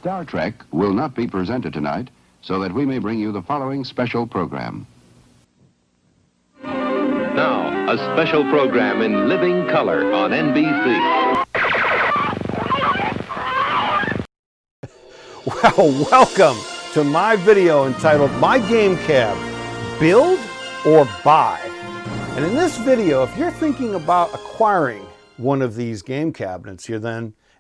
Star Trek will not be presented tonight, so that we may bring you the following special program. Now, a special program in living color on NBC. Well, welcome to my video entitled My Game Cab, Build or Buy. And in this video, if you're thinking about acquiring one of these game cabinets here,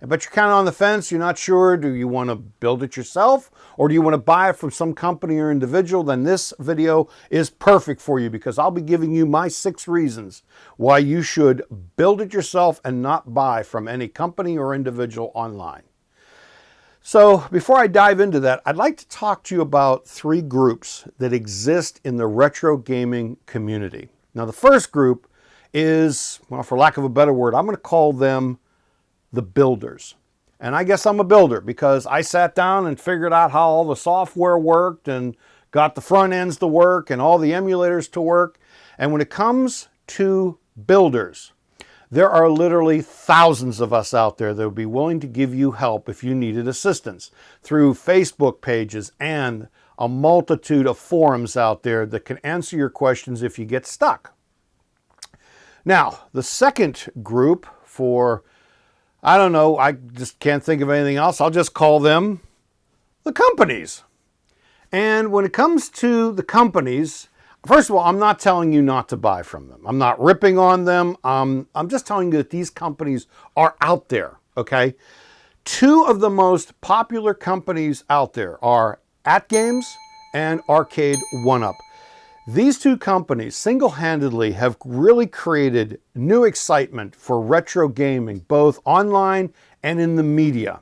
but you're kind of on the fence, you're not sure, do you want to build it yourself or do you want to buy it from some company or individual, then this video is perfect for you because I'll be giving you my 6 reasons why you should build it yourself and not buy from any company or individual online. So before I dive into that, I'd like to talk to you about 3 groups that exist in the retro gaming community. Now the first group is, well, for lack of a better word, I'm going to call them the builders. And I guess I'm a builder because I sat down and figured out how all the software worked and got the front ends to work and all the emulators to work. And when it comes to builders, there are literally thousands of us out there that would be willing to give you help if you needed assistance through Facebook pages and a multitude of forums out there that can answer your questions if you get stuck. Now, the second group for, I don't know, I just can't think of anything else. I'll just call them the companies. And when it comes to the companies, first of all, I'm not telling you not to buy from them. I'm not ripping on them. I'm just telling you that these companies are out there, okay? 2 of the most popular companies out there are AtGames and Arcade 1UP. These 2 companies single-handedly have really created new excitement for retro gaming, both online and in the media.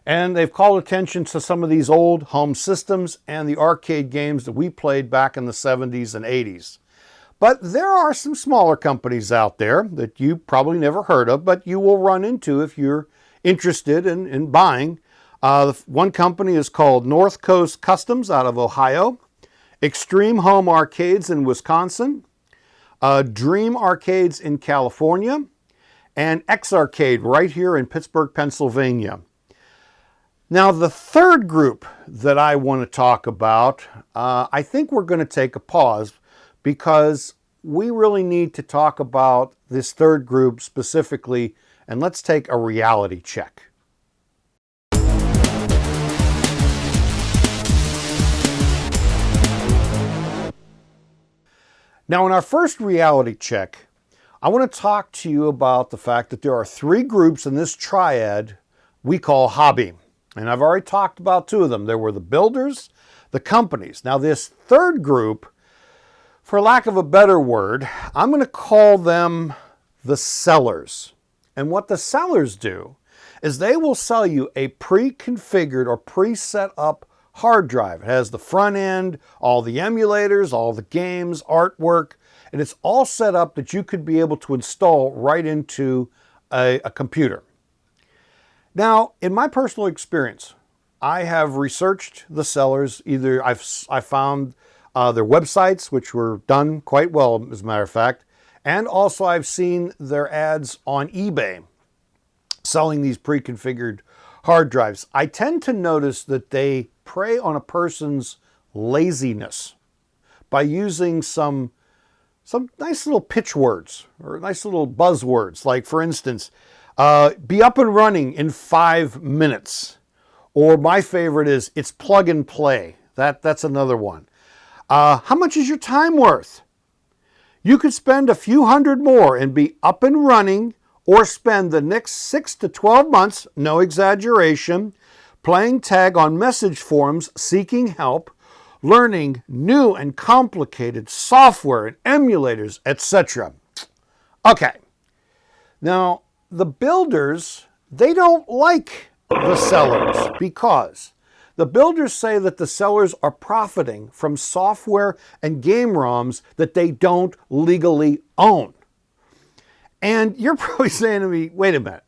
And they've called attention to some of these old home systems and the arcade games that we played back in the 70s and 80s. But there are some smaller companies out there that you probably never heard of, but you will run into if you're interested in buying. One company is called North Coast Customs out of Ohio, Extreme Home Arcades in Wisconsin, Dream Arcades in California, and X Arcade right here in Pittsburgh, Pennsylvania. Now, the third group that I want to talk about, I think we're going to take a pause because we really need to talk about this third group specifically, and let's take a reality check. Now, in our first reality check, I want to talk to you about the fact that there are 3 groups in this triad we call hobby. And I've already talked about 2 of them. There were the builders, the companies. Now this third group, for lack of a better word, I'm going to call them the sellers. And what the sellers do is they will sell you a pre-configured or pre-set up hard drive. It has the front end, all the emulators, all the games, artwork, and it's all set up that you could be able to install right into a computer. Now, in my personal experience, I have researched the sellers. Either I found their websites, which were done quite well, as a matter of fact, and also I've seen their ads on eBay selling these pre-configured hard drives. I tend to notice that they prey on a person's laziness by using some nice little pitch words or nice little buzzwords. Like, for instance, be up and running in 5 minutes. Or my favorite is, it's plug and play. That's another one. How much is your time worth? You could spend a few hundred more and be up and running, or spend the next 6 to 12 months, no exaggeration, playing tag on message forums, seeking help, learning new and complicated software and emulators, etc. Okay. Now, the builders, they don't like the sellers because the builders say that the sellers are profiting from software and game ROMs that they don't legally own. And you're probably saying to me, wait a minute,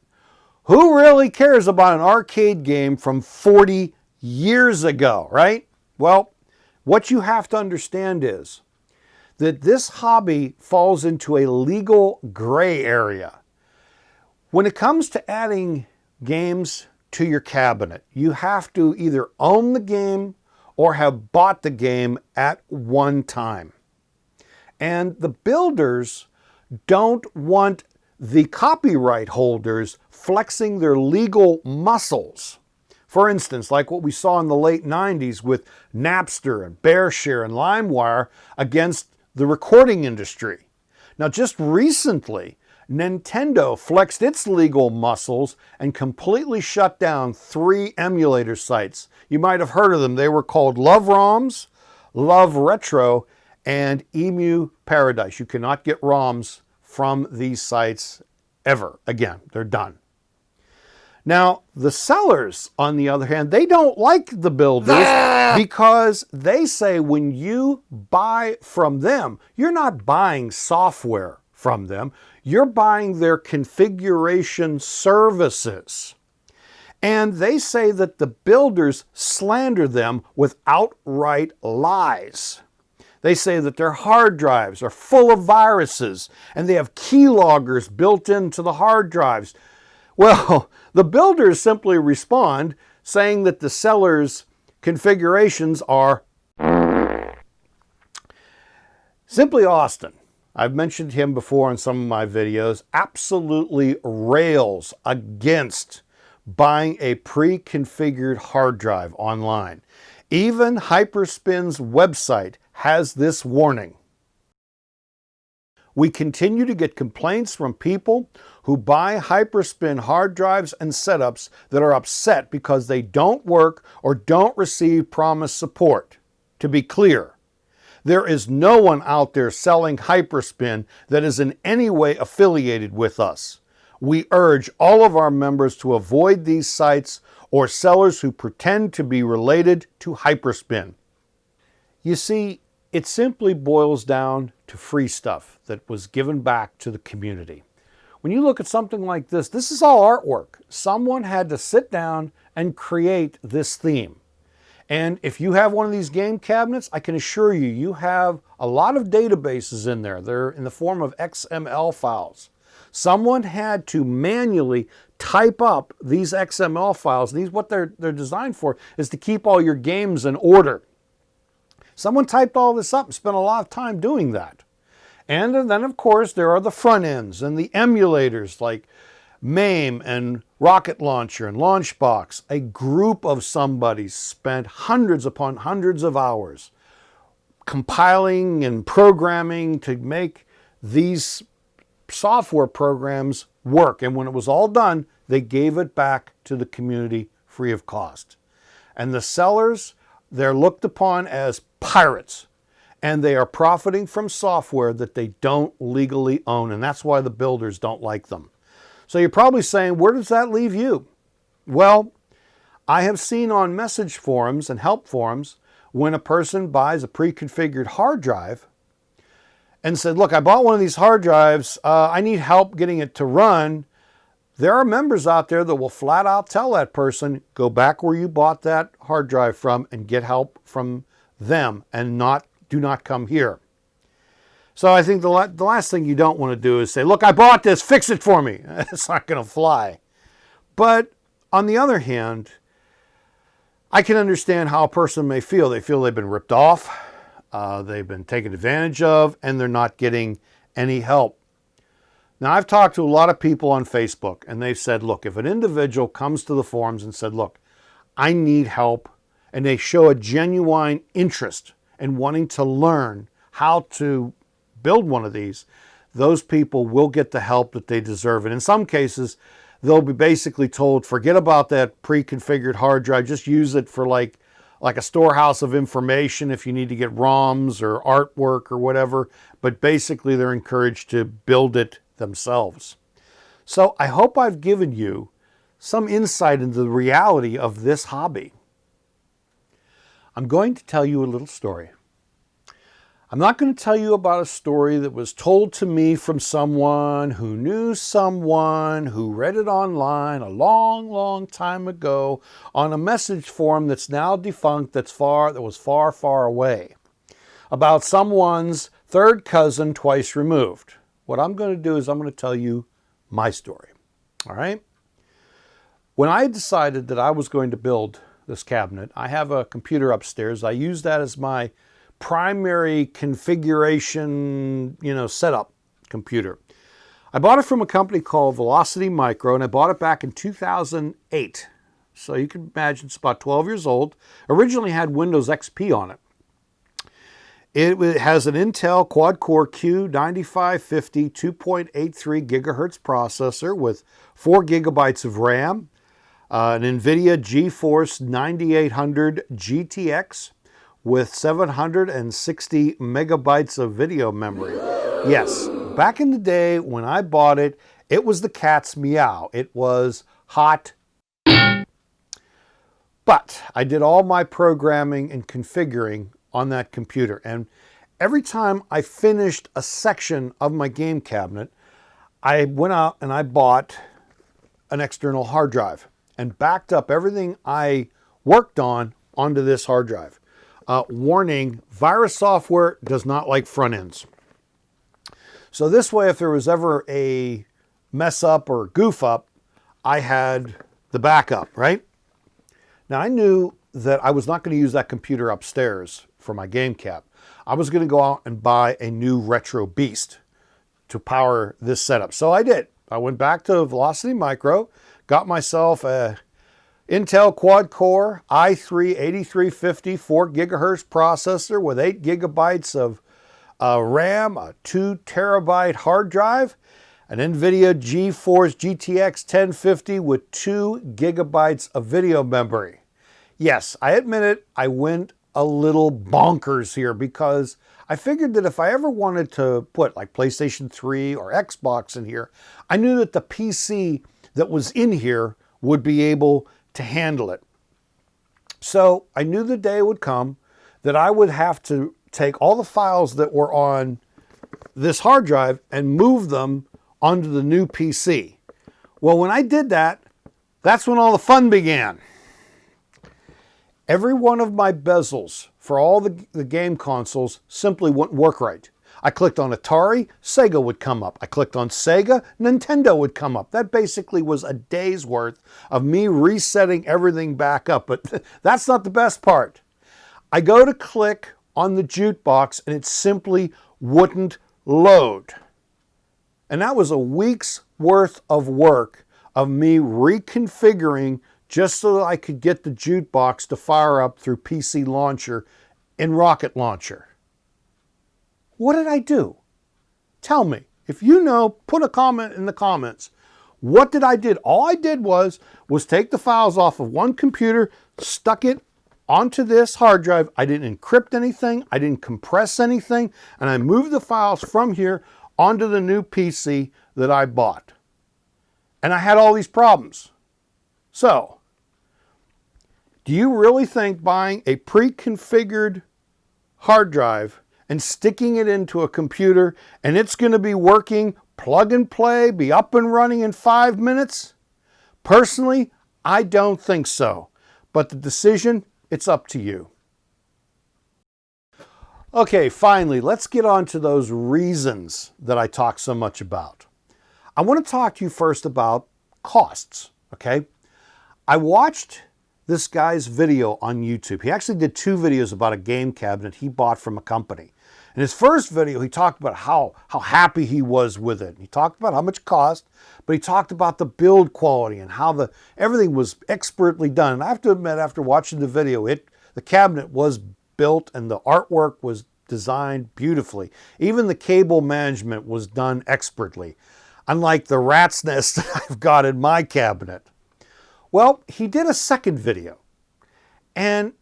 who really cares about an arcade game from 40 years ago, right? Well, what you have to understand is that this hobby falls into a legal gray area. When it comes to adding games to your cabinet. You have to either own the game or have bought the game at one time. And the builders don't want the copyright holders flexing their legal muscles. For instance, like what we saw in the late 90s with Napster and BearShare and LimeWire against the recording industry. Now, just recently, Nintendo flexed its legal muscles and completely shut down 3 emulator sites. You might have heard of them. They were called Love ROMs, Love Retro, and Emu Paradise. You cannot get ROMs from these sites ever again. They're done. Now, the sellers, on the other hand, they don't like the builders because they say when you buy from them, you're not buying software from them. You're buying their configuration services. And they say that the builders slander them with outright lies. They say that their hard drives are full of viruses and they have keyloggers built into the hard drives. Well, the builders simply respond saying that the sellers' configurations are Simply Austin. I've mentioned him before in some of my videos, absolutely rails against buying a pre-configured hard drive online. Even Hyperspin's website has this warning. We continue to get complaints from people who buy Hyperspin hard drives and setups that are upset because they don't work or don't receive promised support. To be clear, there is no one out there selling Hyperspin that is in any way affiliated with us. We urge all of our members to avoid these sites or sellers who pretend to be related to Hyperspin. You see, it simply boils down to free stuff that was given back to the community. When you look at something like this, this is all artwork. Someone had to sit down and create this theme. And if you have one of these game cabinets, I can assure you, you have a lot of databases in there. They're in the form of XML files. Someone had to manually type up these XML files. These, what they're designed for is to keep all your games in order. Someone typed all this up and spent a lot of time doing that. And then, of course, there are the front ends and the emulators like MAME and Rocket Launcher and Launchbox. A group of somebody spent hundreds upon hundreds of hours compiling and programming to make these software programs work. And when it was all done, they gave it back to the community free of cost. And the sellers, they're looked upon as pirates, and they are profiting from software that they don't legally own, and that's why the builders don't like them. So you're probably saying, where does that leave you? Well, I have seen on message forums and help forums when a person buys a pre-configured hard drive and said, look, I bought one of these hard drives, I need help getting it to run. There are members out there that will flat out tell that person, go back where you bought that hard drive from and get help from them and do not come here. So I think the last thing you don't want to do is say, look, I bought this, fix it for me. It's not going to fly. But on the other hand, I can understand how a person may feel. They feel they've been ripped off, they've been taken advantage of, and they're not getting any help. Now, I've talked to a lot of people on Facebook, and they've said, look, if an individual comes to the forums and said, look, I need help, and they show a genuine interest in wanting to learn how to build one of these, those people will get the help that they deserve. And in some cases, they'll be basically told, forget about that pre-configured hard drive, just use it for like a storehouse of information if you need to get ROMs or artwork or whatever. But basically, they're encouraged to build it themselves. So I hope I've given you some insight into the reality of this hobby. I'm going to tell you a little story. I'm not going to tell you about a story that was told to me from someone who knew someone who read it online a long, long time ago on a message forum that's now defunct, that was far, far away, about someone's third cousin twice removed. What I'm going to do is I'm going to tell you my story. All right? When I decided that I was going to build this cabinet, I have a computer upstairs. I use that as my primary configuration, setup computer. I bought it from a company called Velocity Micro, and I bought it back in 2008. So you can imagine it's about 12 years old. Originally had Windows XP on it. It has an Intel quad-core Q9550 2.83 gigahertz processor with 4 gigabytes of RAM, an NVIDIA GeForce 9800 GTX with 760 megabytes of video memory. Yes, back in the day when I bought it, it was the cat's meow. It was hot. But I did all my programming and configuring on that computer. And every time I finished a section of my game cabinet, I went out and I bought an external hard drive and backed up everything I worked on onto this hard drive. Warning, virus software does not like front ends. So this way, if there was ever a mess up or goof up, I had the backup, right? Now I knew that I was not going to use that computer upstairs for my game cab. I was going to go out and buy a new retro beast to power this setup. So I did. I went back to Velocity Micro, got myself a Intel quad-core i3-8350 4 gigahertz processor with 8 gigabytes of RAM, a 2 terabyte hard drive, an NVIDIA GeForce GTX 1050 with 2 gigabytes of video memory. Yes, I admit it, I went a little bonkers here because I figured that if I ever wanted to put like PlayStation 3 or Xbox in here, I knew that the PC that was in here would be able to handle it. So I knew the day would come that I would have to take all the files that were on this hard drive and move them onto the new PC. Well, when I did that, that's when all the fun began. Every one of my bezels for all the game consoles simply wouldn't work right. I clicked on Atari, Sega would come up. I clicked on Sega, Nintendo would come up. That basically was a day's worth of me resetting everything back up. But that's not the best part. I go to click on the jukebox and it simply wouldn't load. And that was a week's worth of work of me reconfiguring just so that I could get the jukebox to fire up through PC Launcher in Rocket Launcher. What did I do? Tell me. If you know, put a comment in the comments. What did I do? All I did was take the files off of one computer, stuck it onto this hard drive. I didn't encrypt anything. I didn't compress anything. And I moved the files from here onto the new PC that I bought. And I had all these problems. So, do you really think buying a pre-configured hard drive and sticking it into a computer and it's going to be working, plug and play, be up and running in 5 minutes? Personally, I don't think so. But the decision, it's up to you. Okay, finally, let's get on to those reasons that I talk so much about. I want to talk to you first about costs, okay? I watched this guy's video on YouTube. He actually did 2 videos about a game cabinet he bought from a company. In his first video, he talked about how happy he was with it. He talked about how much it cost, but he talked about the build quality and how everything was expertly done. And I have to admit, after watching the video, the cabinet was built and the artwork was designed beautifully. Even the cable management was done expertly, unlike the rat's nest that I've got in my cabinet. Well, he did a second video, and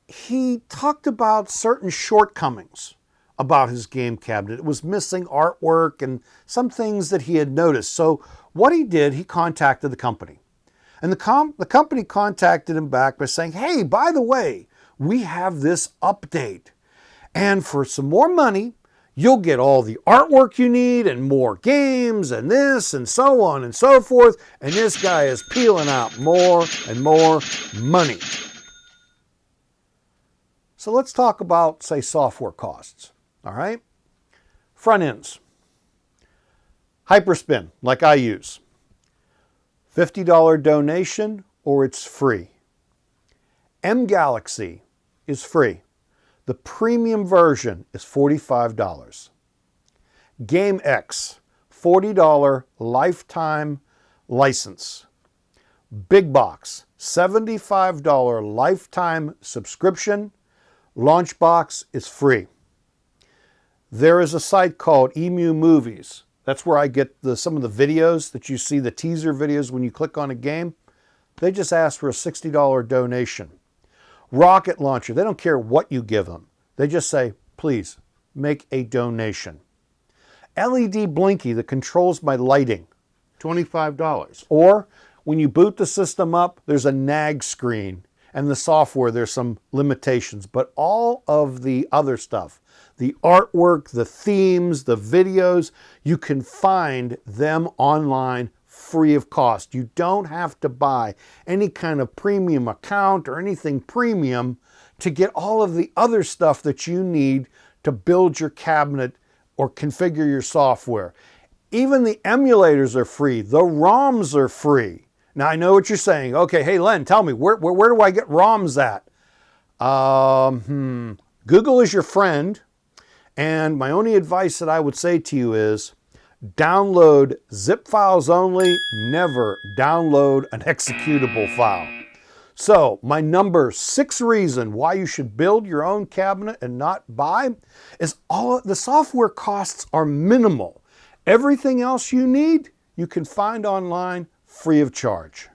he talked about certain shortcomings about his game cabinet. It was missing artwork and some things that he had noticed. So what he did, he contacted the company. And the company contacted him back by saying, hey, by the way, we have this update. And for some more money, you'll get all the artwork you need and more games and this and so on and so forth. And this guy is peeling out more and more money. So let's talk about, say, software costs. All right? Front ends. Hyperspin, like I use. $50 donation or it's free. M Galaxy is free. The premium version is $45. Game X, $40 lifetime license. Big Box, $75 lifetime subscription. Launch Box is free. There is a site called Emu Movies. That's where I get some of the videos that you see, the teaser videos when you click on a game. They just ask for a $60 donation. Rocket Launcher, they don't care what you give them. They just say, please, make a donation. LED Blinky that controls my lighting, $25. Or when you boot the system up, there's a nag screen. And the software, there's some limitations. But all of the other stuff, the artwork, the themes, the videos, you can find them online free of cost. You don't have to buy any kind of premium account or anything premium to get all of the other stuff that you need to build your cabinet or configure your software. Even the emulators are free. The ROMs are free. Now, I know what you're saying. Okay, hey, Len, tell me, where do I get ROMs at? Google is your friend. And my only advice that I would say to you is download zip files only. Never download an executable file. So my number 6 reason why you should build your own cabinet and not buy is all the software costs are minimal. Everything else you need, you can find online free of charge.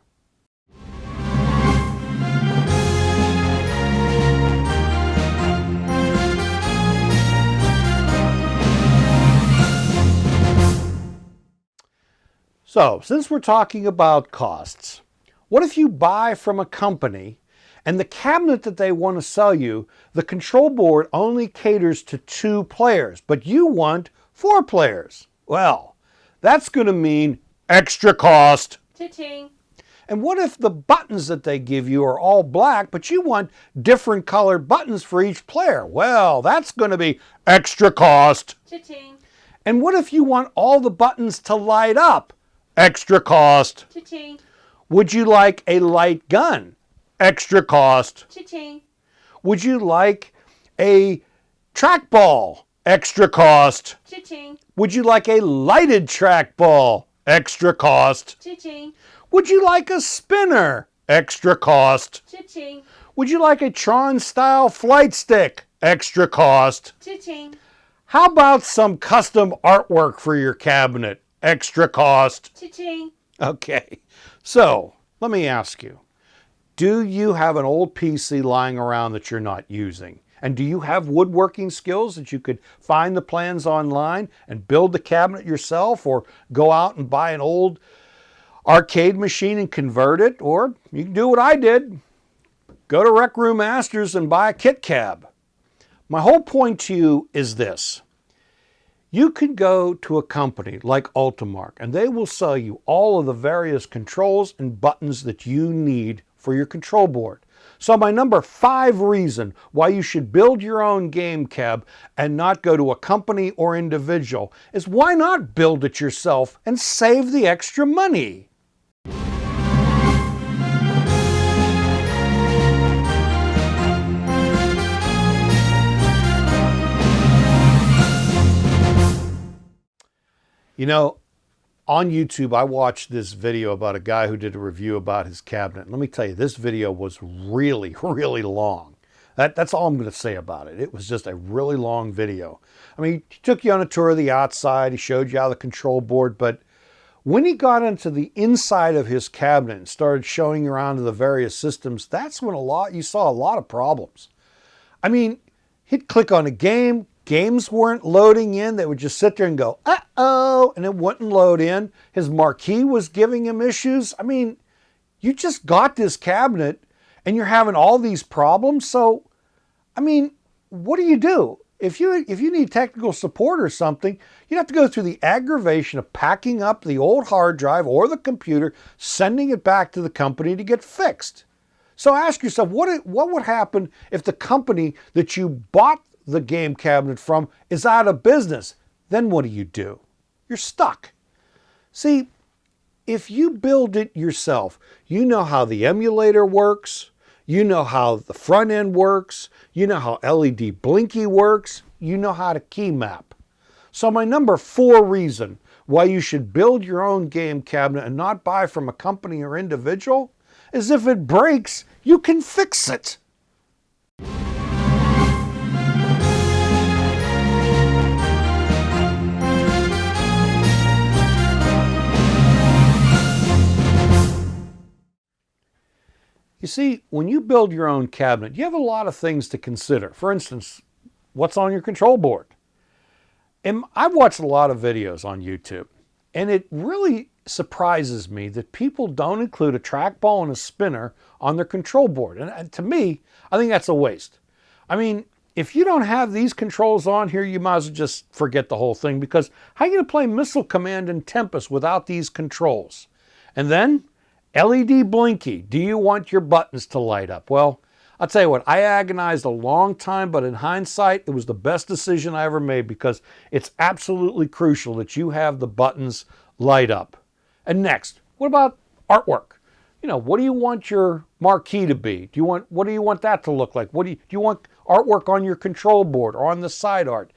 So, since we're talking about costs, what if you buy from a company and the cabinet that they want to sell you, the control board only caters to 2 players, but you want 4 players? Well, that's going to mean extra cost. Cha-ching. And what if the buttons that they give you are all black, but you want different colored buttons for each player? Well, that's going to be extra cost. Cha-ching. And what if you want all the buttons to light up? Extra cost. Cha-ching. Would you like a light gun? Extra cost. Cha-ching. Would you like a trackball? Extra cost. Cha-ching. Would you like a lighted trackball? Extra cost. Cha-ching. Would you like a spinner? Extra cost. Cha-ching. Would you like a Tron-style flight stick? Extra cost. Cha-ching. How about some custom artwork for your cabinet? Extra cost. Cha-ching. Okay, so let me ask you, do you have an old PC lying around that you're not using? And do you have woodworking skills that you could find the plans online and build the cabinet yourself, or go out and buy an old arcade machine and convert it? Or you can do what I did, go to Rec Room Masters and buy a kit cab. My whole point to you is this. You could go to a company like Ultimark and they will sell you all of the various controls and buttons that you need for your control board. So my number 5 reason why you should build your own game cab and not go to a company or individual is, why not build it yourself and save the extra money? You know, on YouTube, I watched this video about a guy who did a review about his cabinet. Let me tell you, this video was really, really long. That's all I'm going to say about it. It was just a really long video. I mean, he took you on a tour of the outside. He showed you how the control board, but when he got into the inside of his cabinet and started showing you around to the various systems, that's when you saw a lot of problems. I mean, he'd click on a game. Games weren't loading in. They would just sit there and go, uh-oh, and it wouldn't load in. His marquee was giving him issues. I mean, you just got this cabinet and you're having all these problems. So, I mean, what do? If you need technical support or something, you'd have to go through the aggravation of packing up the old hard drive or the computer, sending it back to the company to get fixed. So ask yourself, what would happen if the company that you bought the game cabinet from is out of business? Then what do? You're stuck. See, if you build it yourself, you know how the emulator works, you know how the front end works, you know how LED blinky works, you know how to key map. So my number 4 reason why you should build your own game cabinet and not buy from a company or individual is if it breaks, you can fix it. You see, when you build your own cabinet, you have a lot of things to consider. For instance, what's on your control board? And I've watched a lot of videos on YouTube, and it really surprises me that people don't include a trackball and a spinner on their control board. And to me, I think that's a waste. I mean, if you don't have these controls on here, you might as well just forget the whole thing, because how are you going to play Missile Command and Tempest without these controls? And then LED blinky, do you want your buttons to light up? Well, I'll tell you what, I agonized a long time, but in hindsight, it was the best decision I ever made, because it's absolutely crucial that you have the buttons light up. And next, what about artwork? You know, what do you want your marquee to be? What do you want that to look like? Do you want artwork on your control board or on the side art?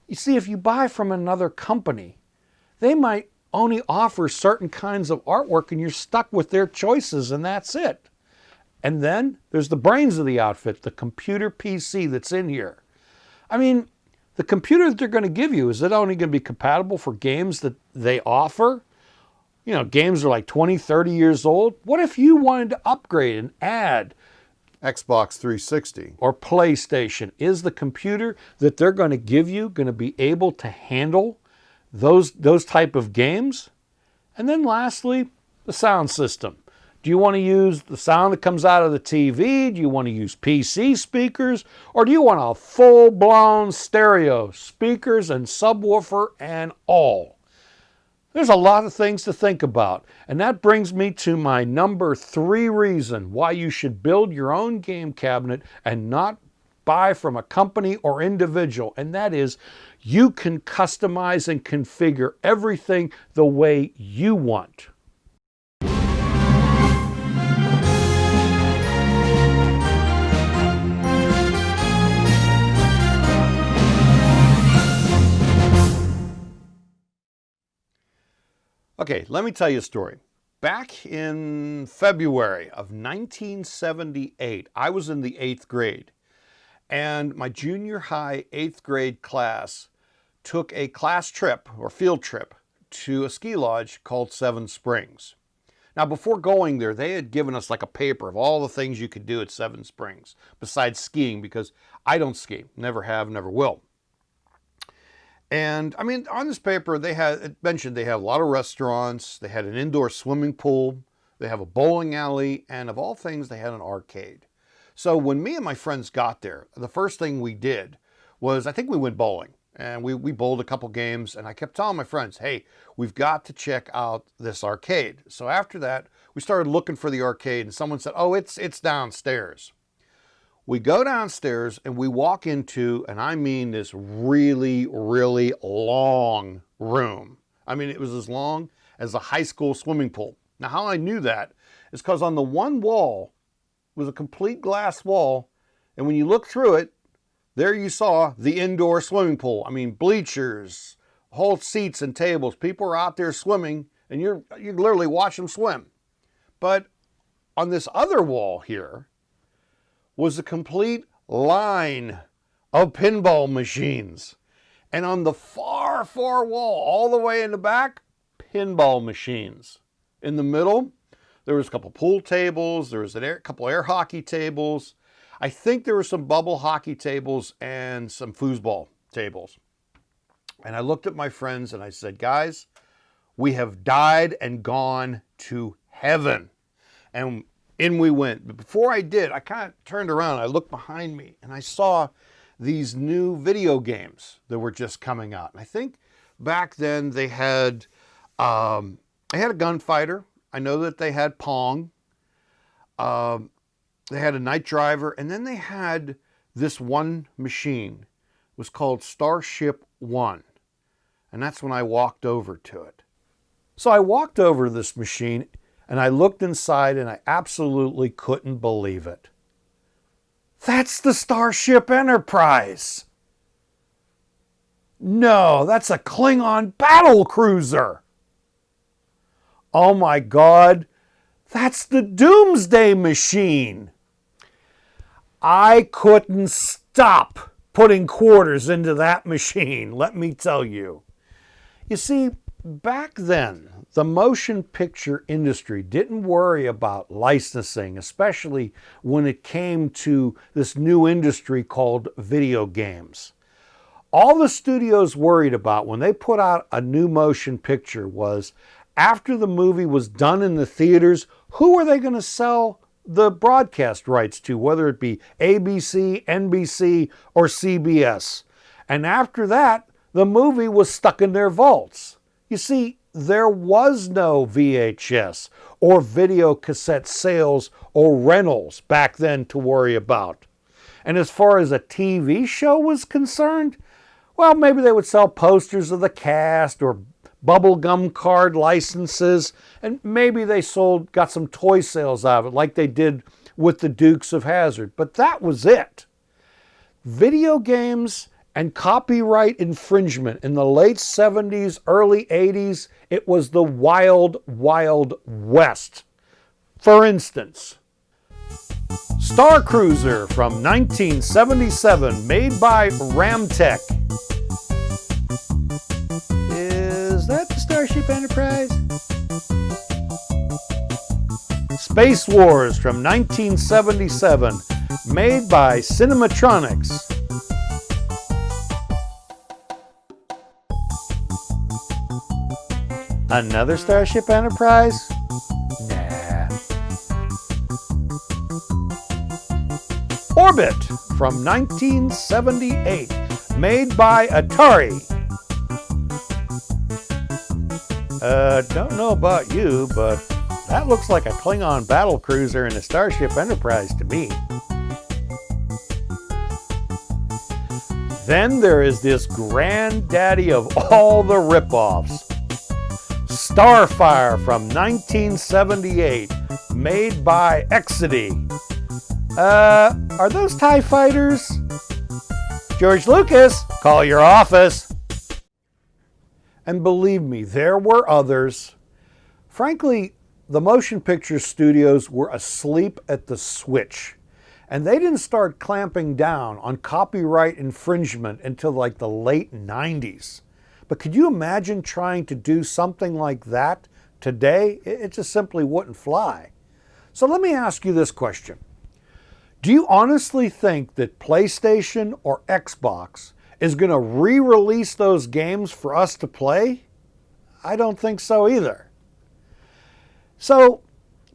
You see, if you buy from another company, they might only offer certain kinds of artwork and you're stuck with their choices, and that's it. And then there's the brains of the outfit, the computer PC that's in here. I mean, the computer that they're going to give you, is it only going to be compatible for games that they offer? You know, games are like 20, 30 years old. What if you wanted to upgrade and add Xbox 360 or PlayStation? Is the computer that they're going to give you going to be able to handle those type of games? And then lastly, the sound system. Do you want to use the sound that comes out of the TV? Do you want to use PC speakers? Or do you want a full-blown stereo, speakers and subwoofer and all? There's a lot of things to think about. And that brings me to my number 3 reason why you should build your own game cabinet and not buy from a company or individual. And that is, you can customize and configure everything the way you want. Okay, let me tell you a story. Back in February of 1978, I was in the 8th grade, and my junior high 8th grade class took a class trip or field trip to a ski lodge called Seven Springs. Now, before going there, they had given us like a paper of all the things you could do at Seven Springs besides skiing, because I don't ski, never have, never will. And I mean, on this paper, it mentioned they have a lot of restaurants, they had an indoor swimming pool, they have a bowling alley, and of all things, they had an arcade. So when me and my friends got there, the first thing we did was, I think we went bowling. And we bowled a couple games, and I kept telling my friends, hey, we've got to check out this arcade. So after that, we started looking for the arcade, and someone said, oh, it's downstairs. We go downstairs and we walk into, and I mean this really, really long room. I mean, it was as long as a high school swimming pool. Now, how I knew that is because on the one wall was a complete glass wall, and when you look through it, there you saw the indoor swimming pool. I mean, bleachers, whole seats and tables. People are out there swimming, and you literally watch them swim. But on this other wall here was a complete line of pinball machines. And on the far, far wall, all the way in the back, pinball machines. In the middle, there was a couple pool tables, there was a couple air hockey tables. I think there were some bubble hockey tables and some foosball tables. And I looked at my friends and I said, guys, we have died and gone to heaven. And in we went. But before I did, I kind of turned around, I looked behind me, and I saw these new video games that were just coming out. And I think back then they had a gunfighter. I know that they had Pong. They had a Night Driver, and then they had this one machine. It was called Starship One. And that's when I walked over to it. So I walked over to this machine and I looked inside and I absolutely couldn't believe it. That's the Starship Enterprise. No, that's a Klingon battle cruiser. Oh my God, that's the Doomsday Machine. I couldn't stop putting quarters into that machine, let me tell you. You see, back then, the motion picture industry didn't worry about licensing, especially when it came to this new industry called video games. All the studios worried about when they put out a new motion picture was, after the movie was done in the theaters, who are they going to sell the broadcast rights to, whether it be ABC, NBC, or CBS? And after that, the movie was stuck in their vaults. You see, there was no VHS or video cassette sales or rentals back then to worry about. And as far as a TV show was concerned, well, maybe they would sell posters of the cast or bubblegum card licenses, and maybe they got some toy sales out of it like they did with the Dukes of Hazzard, but that was it. Video games and copyright infringement in the late 70s, early 80s, it was the wild, wild west. For instance, Star Cruiser from 1977, made by Ramtech. Is that the Starship Enterprise? Space Wars from 1977, made by Cinematronics. Another Starship Enterprise? Nah. Orbit from 1978, made by Atari. Don't know about you, but that looks like a Klingon battle cruiser and a Starship Enterprise to me. Then there is this granddaddy of all the ripoffs, Starfire from 1978, made by Exidy. Are those TIE fighters? George Lucas, call your office. And believe me, there were others. Frankly, the motion picture studios were asleep at the switch. And they didn't start clamping down on copyright infringement until like the late 90s. But could you imagine trying to do something like that today? It just simply wouldn't fly. So let me ask you this question. Do you honestly think that PlayStation or Xbox is going to re-release those games for us to play? I don't think so either. So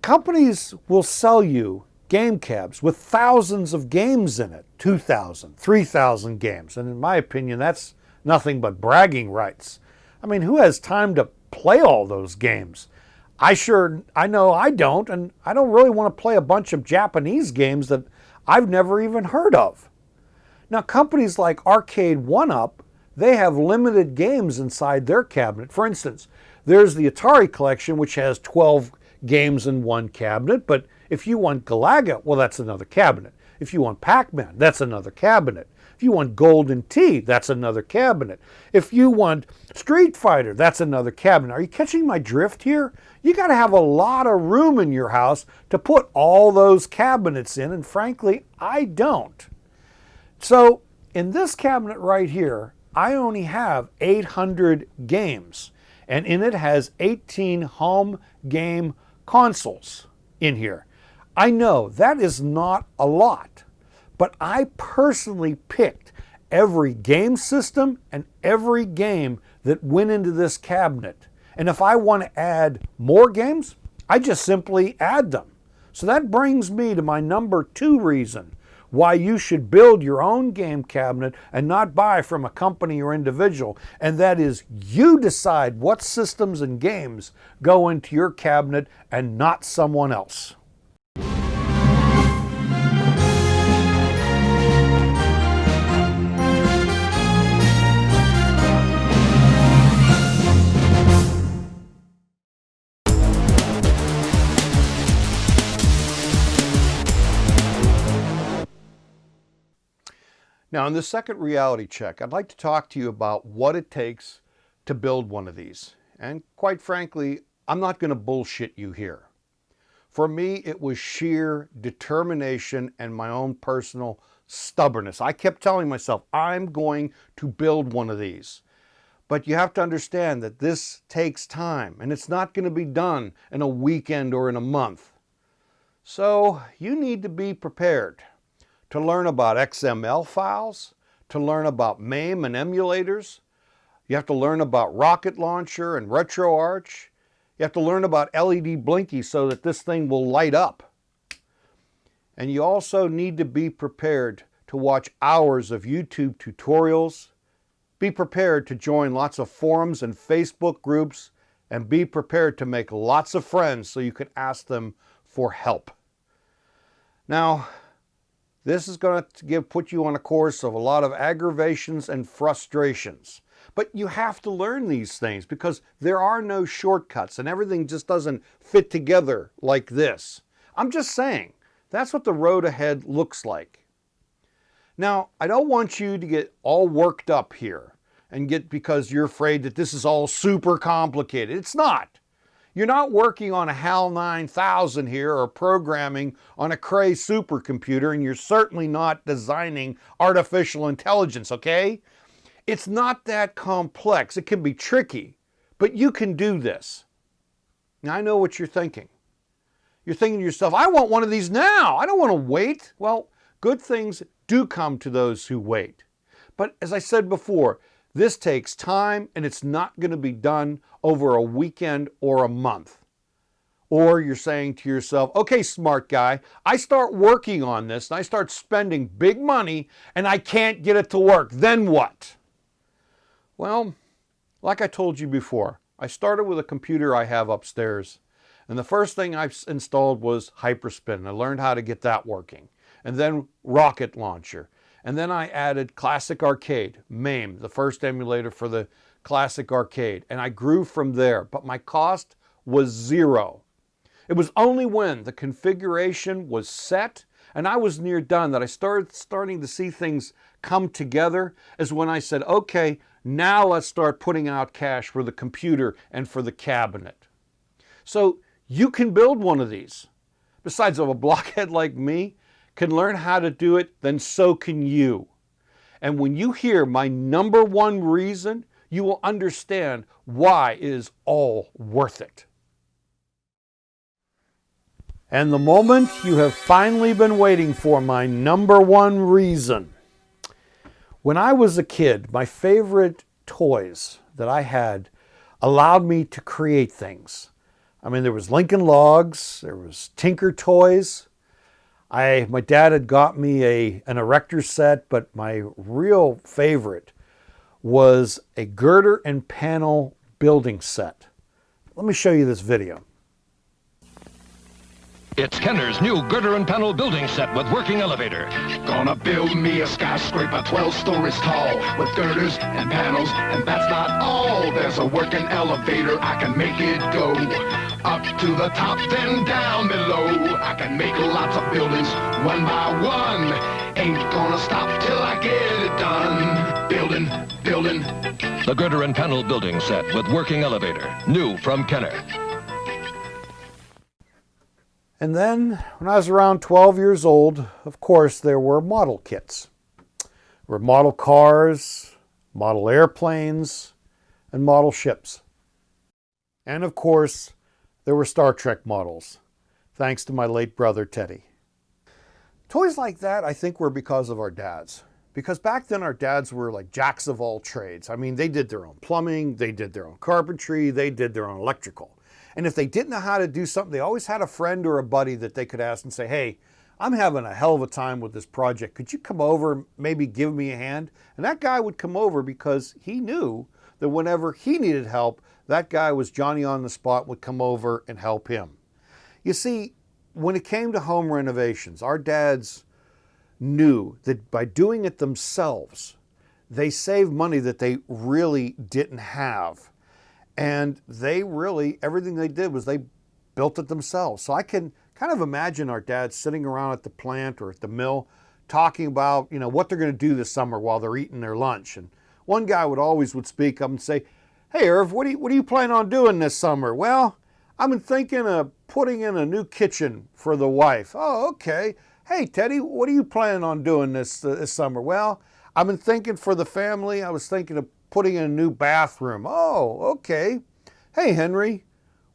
companies will sell you game cabs with thousands of games in it, 2,000, 3,000 games. And in my opinion, that's nothing but bragging rights. I mean, who has time to play all those games? I know I don't, and I don't really want to play a bunch of Japanese games that I've never even heard of. Now, companies like Arcade 1-Up, they have limited games inside their cabinet. For instance, there's the Atari collection, which has 12 games in one cabinet, but if you want Galaga, well, that's another cabinet. If you want Pac-Man, that's another cabinet. If you want Golden Tee, that's another cabinet. If you want Street Fighter, that's another cabinet. Are you catching my drift here? You got to have a lot of room in your house to put all those cabinets in, and frankly, I don't. So in this cabinet right here, I only have 800 games, and in it has 18 home game consoles in here. I know that is not a lot, but I personally picked every game system and every game that went into this cabinet. And if I want to add more games, I just simply add them. So that brings me to my number 2 reason why you should build your own game cabinet and not buy from a company or individual, and that is you decide what systems and games go into your cabinet and not someone else. Now, in the second reality check, I'd like to talk to you about what it takes to build one of these. And quite frankly, I'm not going to bullshit you here. For me, it was sheer determination and my own personal stubbornness. I kept telling myself, I'm going to build one of these. But you have to understand that this takes time, and it's not going to be done in a weekend or in a month. So you need to be prepared to learn about XML files, to learn about MAME and emulators. You have to learn about Rocket Launcher and RetroArch. You have to learn about LED blinky so that this thing will light up. And you also need to be prepared to watch hours of YouTube tutorials. Be prepared to join lots of forums and Facebook groups, and be prepared to make lots of friends so you can ask them for help. Now, this is going to put you on a course of a lot of aggravations and frustrations. But you have to learn these things because there are no shortcuts and everything just doesn't fit together like this. I'm just saying, that's what the road ahead looks like. Now, I don't want you to get all worked up here and because you're afraid that this is all super complicated. It's not. You're not working on a HAL 9000 here or programming on a Cray supercomputer, and you're certainly not designing artificial intelligence, okay? It's not that complex. It can be tricky, but you can do this. Now, I know what you're thinking. You're thinking to yourself, I want one of these now. I don't want to wait. Well, good things do come to those who wait. But as I said before, this takes time, and it's not going to be done over a weekend or a month. Or you're saying to yourself, okay, smart guy, I start working on this, and I start spending big money, and I can't get it to work. Then what? Well, like I told you before, I started with a computer I have upstairs. And the first thing I installed was Hyperspin. I learned how to get that working. And then Rocket Launcher. And then I added Classic Arcade, MAME, the first emulator for the Classic Arcade. And I grew from there, but my cost was zero. It was only when the configuration was set and I was near done that I starting to see things come together, is when I said, okay, now let's start putting out cash for the computer and for the cabinet. So you can build one of these. Besides, if a blockhead like me can learn how to do it, then so can you. And when you hear my number one reason, you will understand why it is all worth it. And the moment you have finally been waiting for, my number one reason. When I was a kid, my favorite toys that I had allowed me to create things. I mean, there was Lincoln Logs, there was Tinker Toys. My dad had got me an erector set, but my real favorite was a girder and panel building set. Let me show you this video. It's Kenner's new girder and panel building set with working elevator. Gonna build me a skyscraper 12 stories tall with girders and panels, and that's not all. There's a working elevator, I can make it go up to the top, then down below. I can make lots of buildings one by one. Ain't gonna stop till I get it done. Building. The girder and panel building set with working elevator. New from Kenner. And then, when I was around 12 years old, of course, there were model kits. There were model cars, model airplanes, and model ships. And of course, there were Star Trek models, thanks to my late brother, Teddy. Toys like that, I think, were because of our dads. Because back then, our dads were like jacks of all trades. I mean, they did their own plumbing, they did their own carpentry, they did their own electrical. And if they didn't know how to do something, they always had a friend or a buddy that they could ask and say, hey, I'm having a hell of a time with this project. Could you come over, maybe give me a hand? And that guy would come over because he knew that whenever he needed help, that guy was Johnny on the spot, would come over and help him. You see, when it came to home renovations, our dads knew that by doing it themselves, they saved money that they really didn't have. And they really, everything they did was they built it themselves. So I can kind of imagine our dads sitting around at the plant or at the mill talking about, what they're going to do this summer while they're eating their lunch. And one guy would speak up and say, "Hey, Irv, what are you planning on doing this summer?" "Well, I've been thinking of putting in a new kitchen for the wife." "Oh, okay." "Hey, Teddy, what are you planning on doing this summer?" "Well, I've been thinking for the family, I was thinking of putting in a new bathroom." "Oh, okay." "Hey, Henry,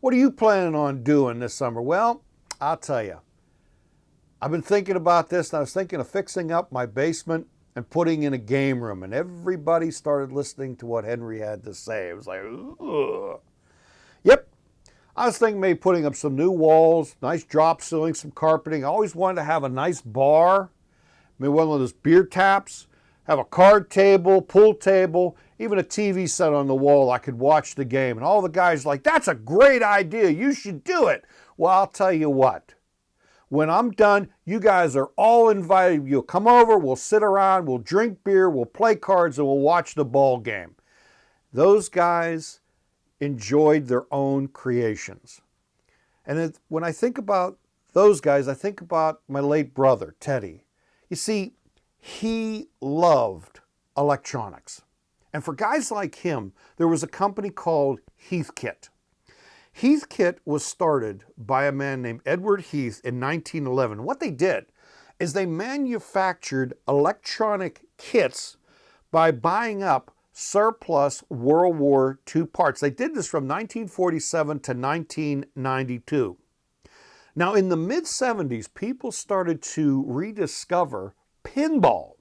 what are you planning on doing this summer?" "Well, I'll tell you. I've been thinking about this, and I was thinking of fixing up my basement and putting in a game room." And everybody started listening to what Henry had to say. It was like, ugh. "Yep, I was thinking maybe putting up some new walls, nice drop ceiling, some carpeting. I always wanted to have a nice bar, maybe one of those beer taps, have a card table, pool table, even a TV set on the wall I could watch the game." And all the guys like, "That's a great idea. You should do it." Well, I'll tell you what. When I'm done, you guys are all invited. You'll come over, we'll sit around, we'll drink beer, we'll play cards, and we'll watch the ball game. Those guys enjoyed their own creations. And when I think about those guys, I think about my late brother, Teddy. You see, he loved electronics. And for guys like him, there was a company called HealthKit. HealthKit was started by a man named Edward Heath in 1911. What they did is they manufactured electronic kits by buying up surplus World War II parts. They did this from 1947 to 1992. Now, in the mid-70s, people started to rediscover pinball,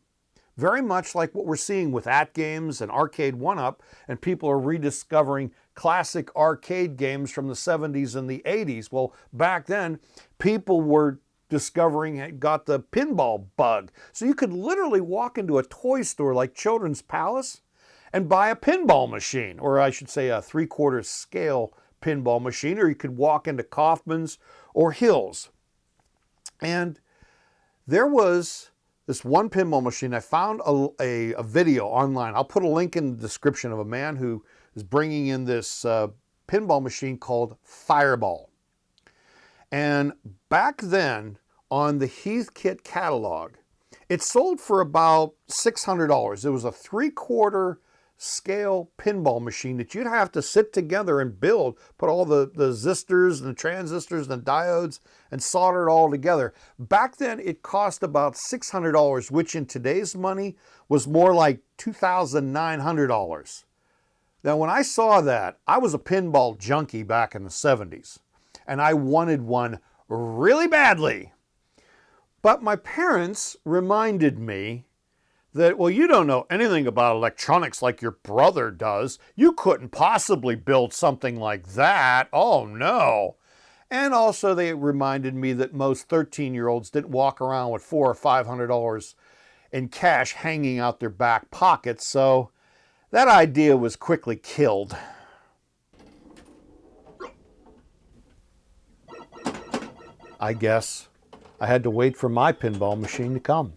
very much like what we're seeing with At Games and Arcade 1-Up, and people are rediscovering classic arcade games from the 70s and the 80s. Well, back then, people were discovering, got the pinball bug. So you could literally walk into a toy store like Children's Palace and buy a pinball machine, or I should say a 3/4 scale pinball machine, or you could walk into Kaufman's or Hills. And there was this one pinball machine. I found a video online. I'll put a link in the description of a man who is bringing in this pinball machine called Fireball. And back then, on the HealthKit catalog, it sold for about $600. It was a 3/4 scale pinball machine that you'd have to sit together and build, put all the resistors and the transistors and the diodes and solder it all together. Back then, it cost about $600, which in today's money was more like $2,900. Now, when I saw that, I was a pinball junkie back in the 70s, and I wanted one really badly. But my parents reminded me that, well, you don't know anything about electronics like your brother does. You couldn't possibly build something like that. Oh, no. And also they reminded me that most 13-year-olds didn't walk around with $400 or $500 in cash hanging out their back pockets, so that idea was quickly killed. I guess I had to wait for my pinball machine to come.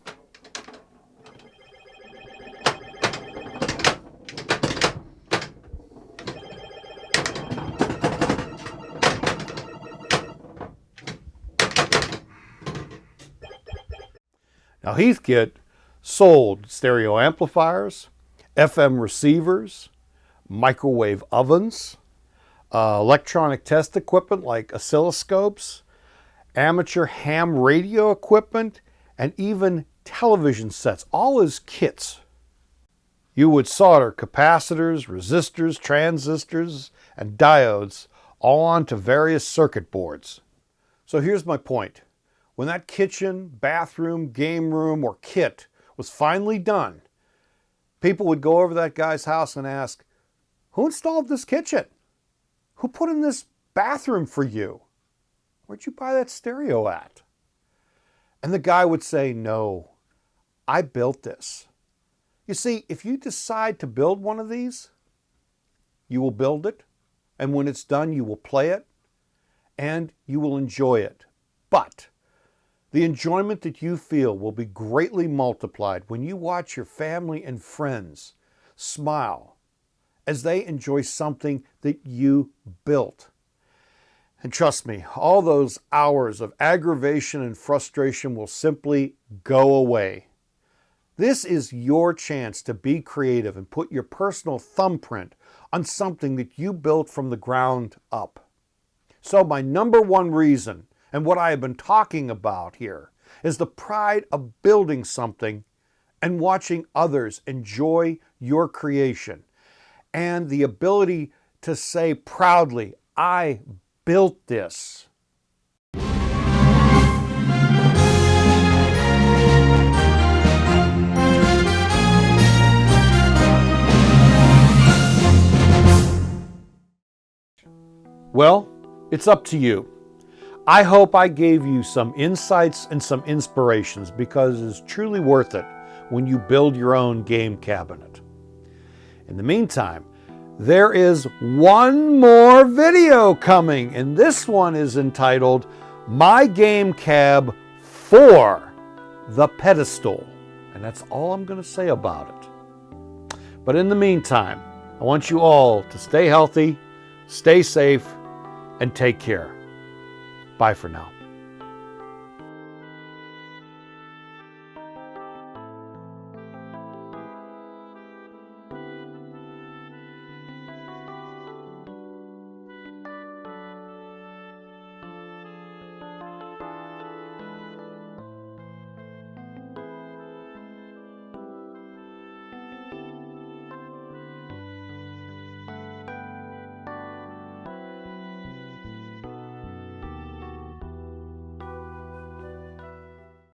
Now, HealthKit sold stereo amplifiers, FM receivers, microwave ovens, electronic test equipment like oscilloscopes, amateur ham radio equipment, and even television sets, all as kits. You would solder capacitors, resistors, transistors, and diodes all onto various circuit boards. So here's my point. When that kitchen, bathroom, game room, or kit was finally done, people would go over to that guy's house and ask, "Who installed this kitchen? Who put in this bathroom for you? Where'd you buy that stereo at?" And the guy would say, "No, I built this." You see, if you decide to build one of these, you will build it, and when it's done, you will play it, and you will enjoy it. But the enjoyment that you feel will be greatly multiplied when you watch your family and friends smile as they enjoy something that you built. And trust me, all those hours of aggravation and frustration will simply go away. This is your chance to be creative and put your personal thumbprint on something that you built from the ground up. So my number one reason, and what I have been talking about here, is the pride of building something and watching others enjoy your creation, and the ability to say proudly, I built this. Well, it's up to you. I hope I gave you some insights and some inspirations, because it's truly worth it when you build your own game cabinet. In the meantime, there is one more video coming, and this one is entitled My Game Cab for the Pedestal. And that's all I'm going to say about it. But in the meantime, I want you all to stay healthy, stay safe, and take care. Bye for now.